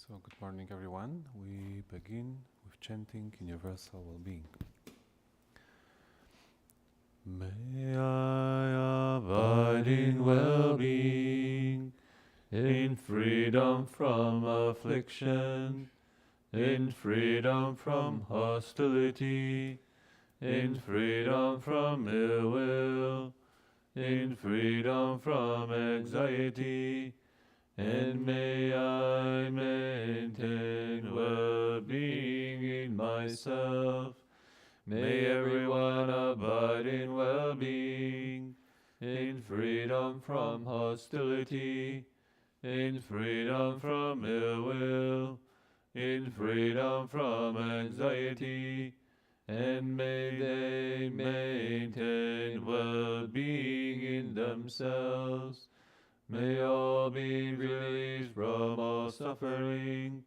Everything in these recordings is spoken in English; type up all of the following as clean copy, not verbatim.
So, good morning, everyone. We begin with chanting Universal Well-Being. May I abide in well-being, in freedom from affliction, in freedom from hostility, in freedom from ill will, in freedom from anxiety, and may I maintain well-being in myself. May everyone abide in well-being, in freedom from hostility, in freedom from ill will, in freedom from anxiety, and may they maintain well-being in themselves. May all be released from all suffering,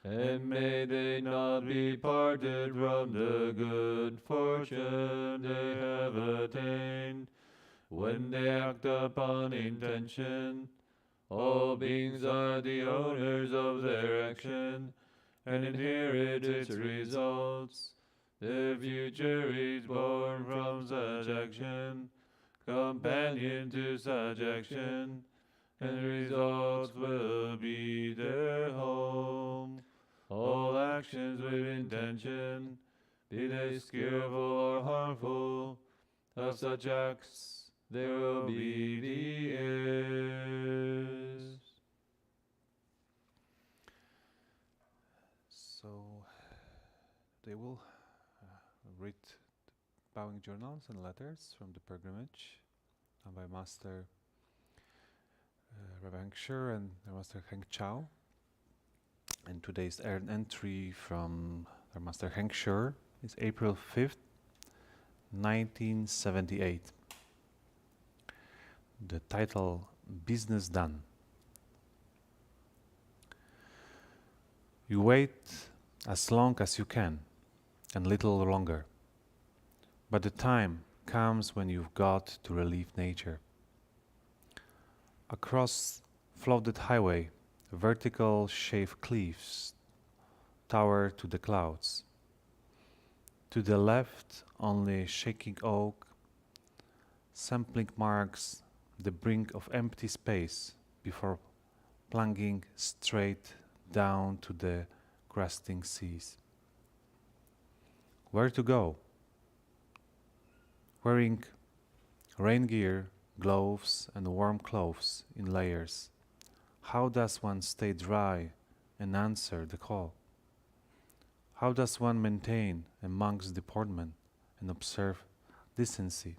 and may they not be parted from the good fortune they have attained. When they act upon intention, all beings are the owners of their action, and inherit its results. The future is born from such action, companion to such action, and results will be their home. All actions with intention, be they skillful or harmful, of such acts there will be the heirs. So, they will read bowing journals and letters from the pilgrimage by Master Rabbi Heng and Master Heng Chao. And today's entry from our Master Heng is April 5th, 1978. The title, Business Done. You wait as long as you can, and little longer. But the time comes when you've got to relieve nature. Across flooded highway, vertical shaved cliffs tower to the clouds. To the left, only shaking oak, sampling marks the brink of empty space before plunging straight down to the cresting seas. Where to go? Wearing rain gear, gloves and warm clothes in layers, how does one stay dry and answer the call? How does one maintain a monk's deportment and observe decency?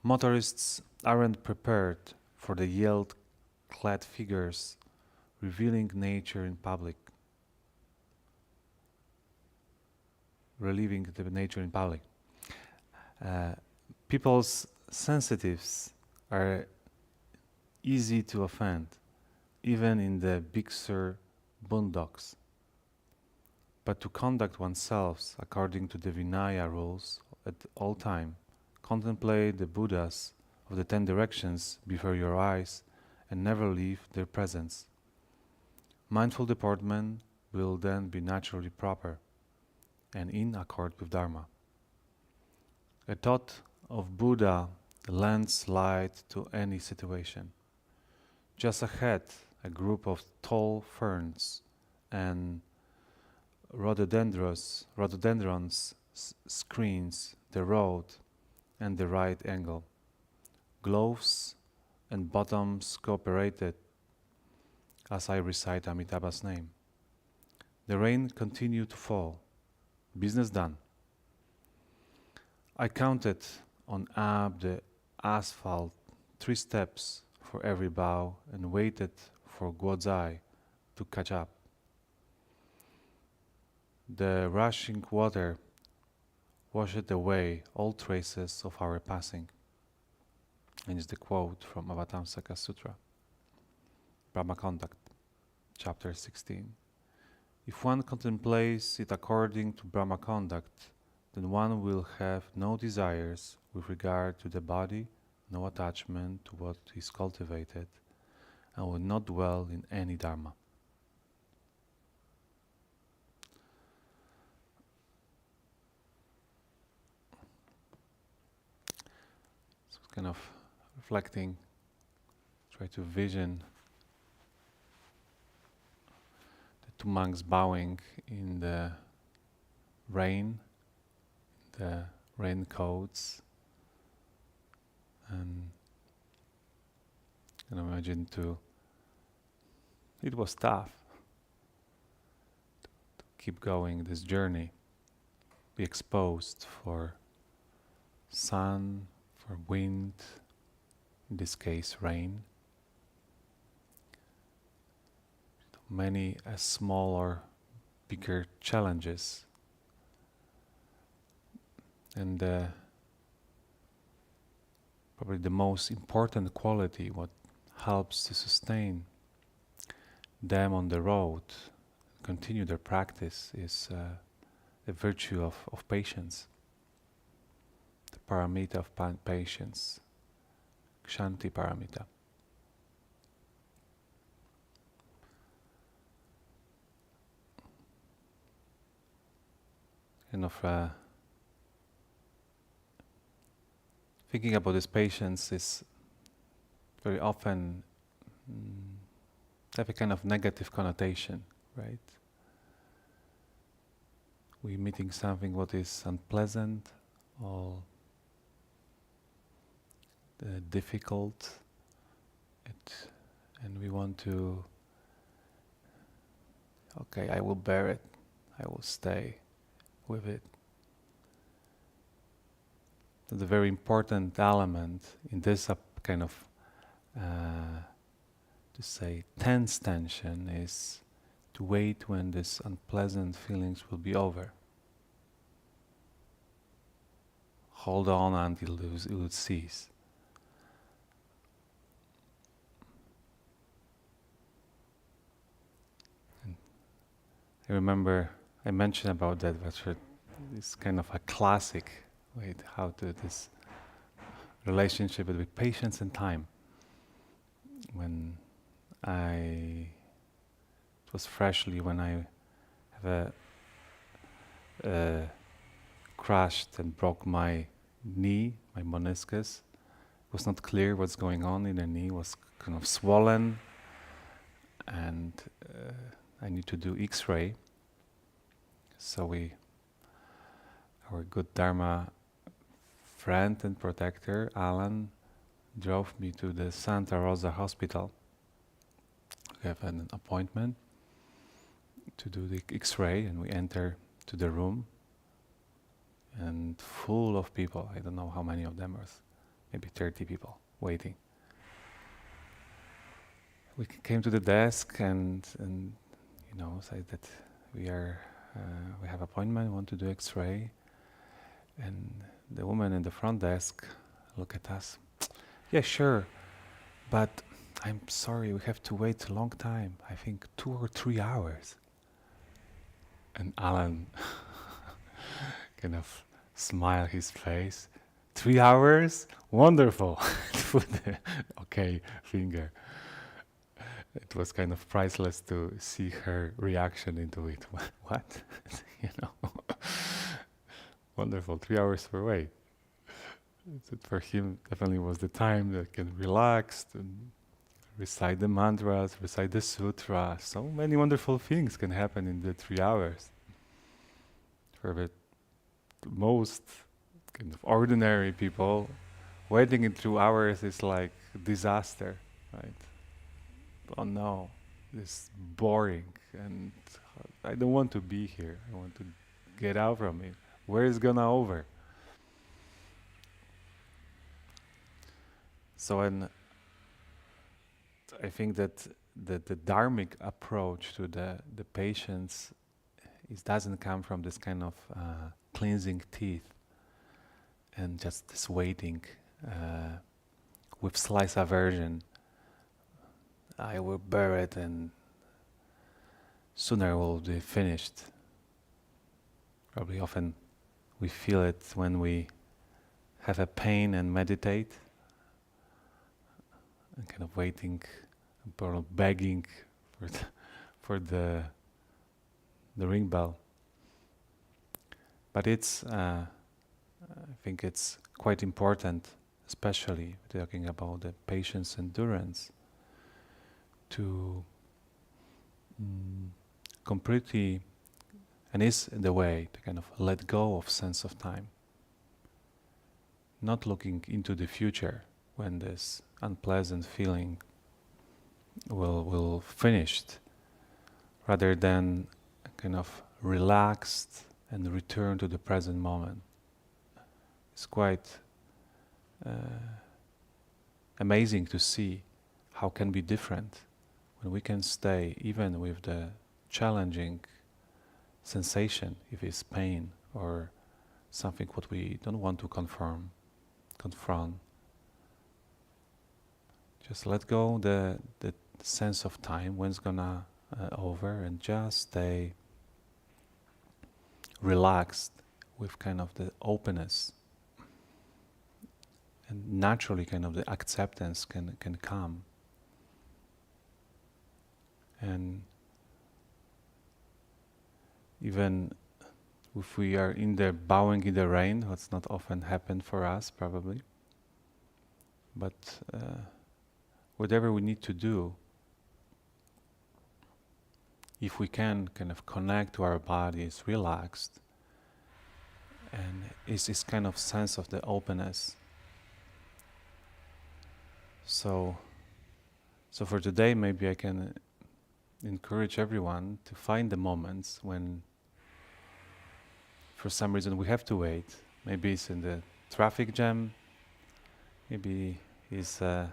Motorists aren't prepared for the yield-clad figures revealing nature in public. Relieving the nature in public. People's sensitives are easy to offend, even in the Big Sur boondocks. But to conduct oneself according to the Vinaya rules at all time, contemplate the Buddhas of the 10 directions before your eyes and never leave their presence. Mindful deportment will then be naturally proper and in accord with Dharma. A thought of Buddha lends light to any situation. Just ahead, a group of tall ferns and rhododendrons screens the road and the right angle. Gloves and bottoms cooperated as I recite Amitabha's name. The rain continued to fall. Business done. I counted on up the asphalt 3 steps for every bow and waited for Guozai to catch up. The rushing water washed away all traces of our passing. And it's the quote from Avatamsaka Sutra, Brahma Conduct, chapter 16. If one contemplates it according to Brahma Conduct, then one will have no desires with regard to the body, no attachment to what is cultivated, and will not dwell in any dharma. So kind of reflecting, try to vision the two monks bowing in the rain, the raincoats, and imagine it was tough to keep going this journey, be exposed for sun, for wind, in this case rain. Many small or bigger challenges. And probably the most important quality, what helps to sustain them on the road, continue their practice, is the virtue of patience, the paramita of patience, Kshanti paramita. Kind of thinking about this patience is very often have a kind of negative connotation, right? We're meeting something what is unpleasant or difficult, and we want to, okay, I will bear it, I will stay with it. The very important element in this kind of, to say, tense tension is to wait when this unpleasant feelings will be over. Hold on until it will cease. And I remember I mentioned about that, but it's kind of a classic way how to this relationship with patience and time. When it was freshly when I have crashed and broke my knee, my meniscus. It was not clear what's going on in the knee. It was kind of swollen, and I need to do X-ray. So our good Dharma friend and protector, Alan, drove me to the Santa Rosa Hospital. We have an appointment to do the X-ray, and we enter to the room, and full of people. I don't know how many of them, maybe 30 people waiting. We came to the desk and said that we have appointment, want to do X-ray, and the woman in the front desk look at us. Yeah, sure, but I'm sorry, we have to wait a long time. I think 2 or 3 hours. And Alan kind of smile his face. 3 hours? Wonderful. Put the okay finger. It was kind of priceless to see her reaction into it. What? Wonderful. 3 hours for wait. So for him, definitely was the time that can relax and recite the mantras, recite the sutra. So many wonderful things can happen in the 3 hours. For the most kind of ordinary people, waiting in 2 hours is like disaster, right? Oh no, this is boring, and I don't want to be here. I want to get out from it. Where is gonna over? So, and I think that the dharmic approach to the patience doesn't come from this kind of cleansing teeth and just this waiting with slight aversion. I will bear it and sooner it will be finished. Probably often we feel it when we have a pain and meditate and kind of waiting begging for for the ring bell. But I think it's quite important, especially talking about the patience endurance, to completely, and is the way to kind of let go of sense of time, not looking into the future when this unpleasant feeling will finished, rather than kind of relaxed and return to the present moment. It's quite amazing to see how can be different when we can stay even with the challenging sensation, if it's pain or something what we don't want to confront. Just let go the sense of time when it's gonna over, and just stay relaxed with kind of the openness, and naturally kind of the acceptance can come. And even if we are in there bowing in the rain, what's not often happened for us probably, but whatever we need to do, if we can kind of connect to our bodies, relaxed, and it's this kind of sense of the openness. So for today, maybe I can encourage everyone to find the moments when for some reason we have to wait. Maybe it's in the traffic jam, maybe it's we're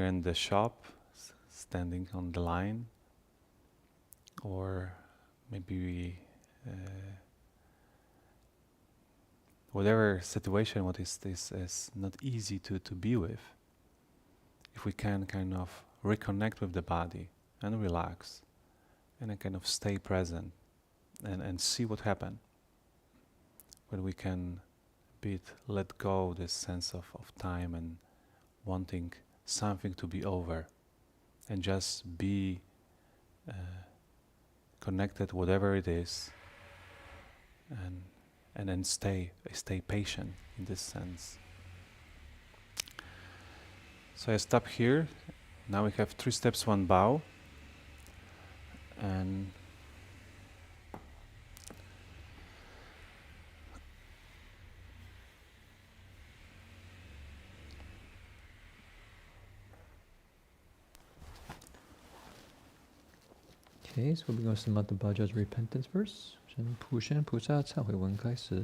in the shop standing on the line, or maybe we whatever situation what is this is not easy to be with. If we can kind of reconnect with the body and relax and then kind of stay present and see what happened when we can let go this sense of time and wanting something to be over, and just be connected whatever it is, and then stay patient in this sense. So I stop here. Now we have 3 steps, 1 bow, and Okay, so we're going to start the Bhaja's repentance verse. 真普贤菩萨忏悔文开始。